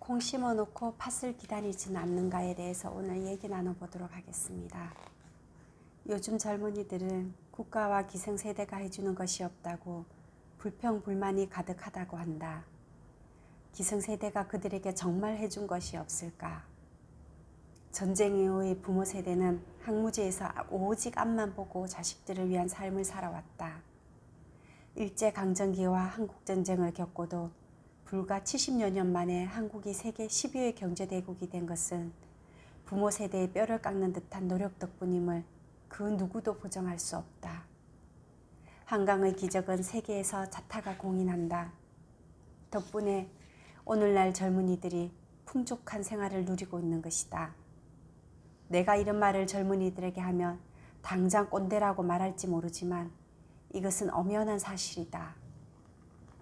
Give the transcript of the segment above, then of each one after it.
콩 심어놓고 팥을 기다리진 않는가에 대해서 오늘 얘기 나눠보도록 하겠습니다. 요즘 젊은이들은 국가와 기성세대가 해주는 것이 없다고 불평불만이 가득하다고 한다. 기성세대가 그들에게 정말 해준 것이 없을까? 전쟁 이후의 부모 세대는 항무지에서 오직 앞만 보고 자식들을 위한 삶을 살아왔다. 일제강점기와 한국전쟁을 겪고도 불과 70여 년 만에 한국이 세계 10위의 경제대국이 된 것은 부모 세대의 뼈를 깎는 듯한 노력 덕분임을 그 누구도 부정할 수 없다. 한강의 기적은 세계에서 자타가 공인한다. 덕분에 오늘날 젊은이들이 풍족한 생활을 누리고 있는 것이다. 내가 이런 말을 젊은이들에게 하면 당장 꼰대라고 말할지 모르지만 이것은 엄연한 사실이다.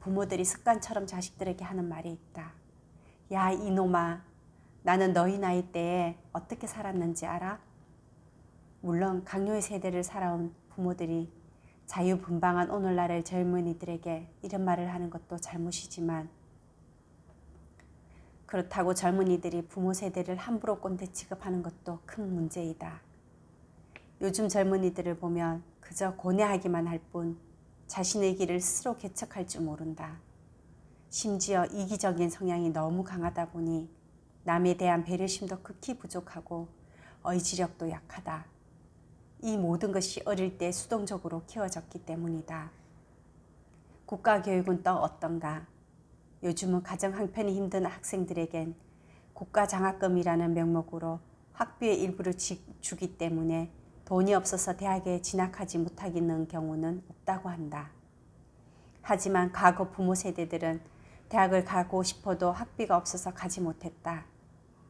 부모들이 습관처럼 자식들에게 하는 말이 있다. 야 이놈아, 나는 너희 나이 때에 어떻게 살았는지 알아? 물론 강요의 세대를 살아온 부모들이 자유분방한 오늘날의 젊은이들에게 이런 말을 하는 것도 잘못이지만 그렇다고 젊은이들이 부모 세대를 함부로 꼰대 취급하는 것도 큰 문제이다. 요즘 젊은이들을 보면 그저 고뇌하기만 할 뿐 자신의 길을 스스로 개척할 줄 모른다. 심지어 이기적인 성향이 너무 강하다 보니 남에 대한 배려심도 극히 부족하고 의지력도 약하다. 이 모든 것이 어릴 때 수동적으로 키워졌기 때문이다. 국가교육은 또 어떤가? 요즘은 가정 형편이 힘든 학생들에겐 국가장학금이라는 명목으로 학비의 일부를 주기 때문에 돈이 없어서 대학에 진학하지 못하겠는 경우는 없다고 한다. 하지만 과거 부모 세대들은 대학을 가고 싶어도 학비가 없어서 가지 못했다.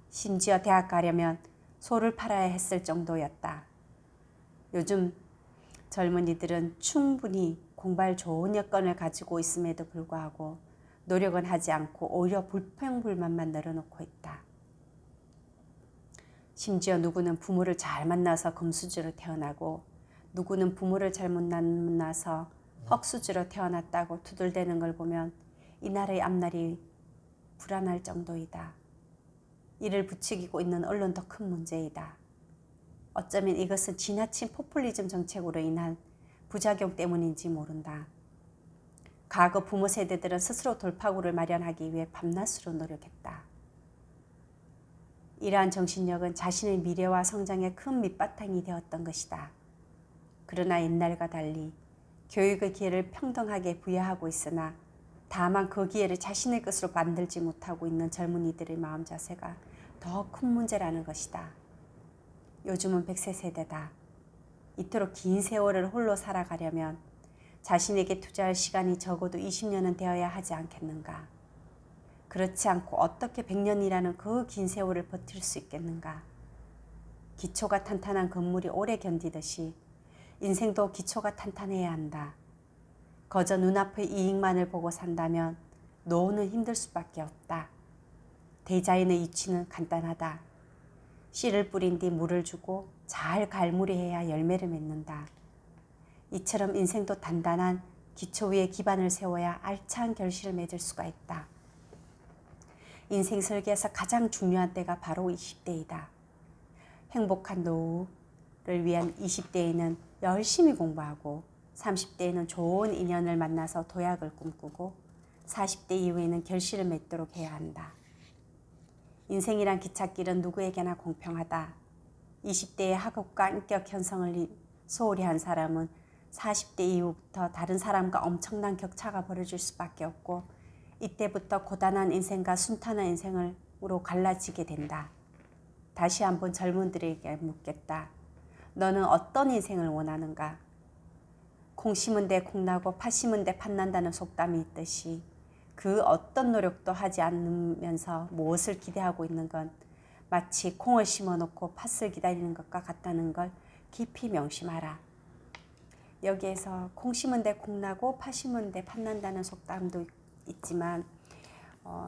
심지어 대학 가려면 소를 팔아야 했을 정도였다. 요즘 젊은이들은 충분히 공부할 좋은 여건을 가지고 있음에도 불구하고 노력은 하지 않고 오히려 불평불만만 늘어놓고 있다. 심지어 누구는 부모를 잘 만나서 금수저로 태어나고 누구는 부모를 잘못 만나서 흙수저로 태어났다고 투덜대는 걸 보면 이날의 앞날이 불안할 정도이다. 이를 부추기고 있는 언론도 큰 문제이다. 어쩌면 이것은 지나친 포퓰리즘 정책으로 인한 부작용 때문인지 모른다. 과거 부모 세대들은 스스로 돌파구를 마련하기 위해 밤낮으로 노력했다. 이러한 정신력은 자신의 미래와 성장에 큰 밑바탕이 되었던 것이다. 그러나 옛날과 달리 교육의 기회를 평등하게 부여하고 있으나 다만 그 기회를 자신의 것으로 만들지 못하고 있는 젊은이들의 마음 자세가 더 큰 문제라는 것이다. 요즘은 100세 세대다. 이토록 긴 세월을 홀로 살아가려면 자신에게 투자할 시간이 적어도 20년은 되어야 하지 않겠는가? 그렇지 않고 어떻게 100년이라는 그 긴 세월을 버틸 수 있겠는가? 기초가 탄탄한 건물이 오래 견디듯이 인생도 기초가 탄탄해야 한다. 거저 눈앞의 이익만을 보고 산다면 노후는 힘들 수밖에 없다. 대자연의 이치는 간단하다. 씨를 뿌린 뒤 물을 주고 잘 갈무리해야 열매를 맺는다. 이처럼 인생도 단단한 기초 위에 기반을 세워야 알찬 결실을 맺을 수가 있다. 인생 설계에서 가장 중요한 때가 바로 20대이다. 행복한 노후를 위한 20대에는 열심히 공부하고 30대에는 좋은 인연을 만나서 도약을 꿈꾸고 40대 이후에는 결실을 맺도록 해야 한다. 인생이란 기찻길은 누구에게나 공평하다. 20대의 학업과 인격 형성을 소홀히 한 사람은 40대 이후부터 다른 사람과 엄청난 격차가 벌어질 수밖에 없고 이때부터 고단한 인생과 순탄한 인생으로 갈라지게 된다. 다시 한번 젊은들에게 묻겠다. 너는 어떤 인생을 원하는가? 콩 심은 데 콩 나고 팥 심은 데 팥 난다는 속담이 있듯이 그 어떤 노력도 하지 않으면서 무엇을 기대하고 있는 건 마치 콩을 심어놓고 팥을 기다리는 것과 같다는 걸 깊이 명심하라. 여기에서 콩 심은 데 콩 나고 팥 심은 데 팥 난다는 속담도 있지만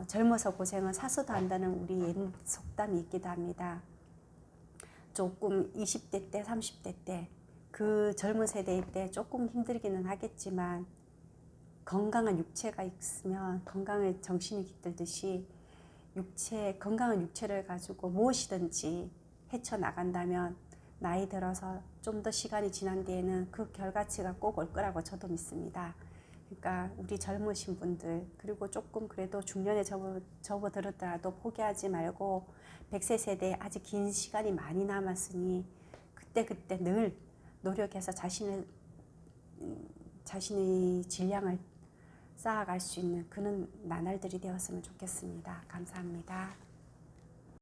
젊어서 고생은 사서도 한다는 우리 옛 속담이 있기도 합니다. 조금 20대 때 30대 때 그 젊은 세대일 때 조금 힘들기는 하겠지만 건강한 육체가 있으면 건강한 정신이 깃들듯이 건강한 육체를 가지고 무엇이든지 헤쳐나간다면 나이 들어서 좀 더 시간이 지난 뒤에는 그 결과치가 꼭 올 거라고 저도 믿습니다. 그러니까 우리 젊으신 분들, 그리고 조금 그래도 중년에 접어들었더라도 포기하지 말고 100세 세대에 아직 긴 시간이 많이 남았으니 그때 늘 노력해서 자신의 질량을 쌓아갈 수 있는 그런 나날들이 되었으면 좋겠습니다. 감사합니다.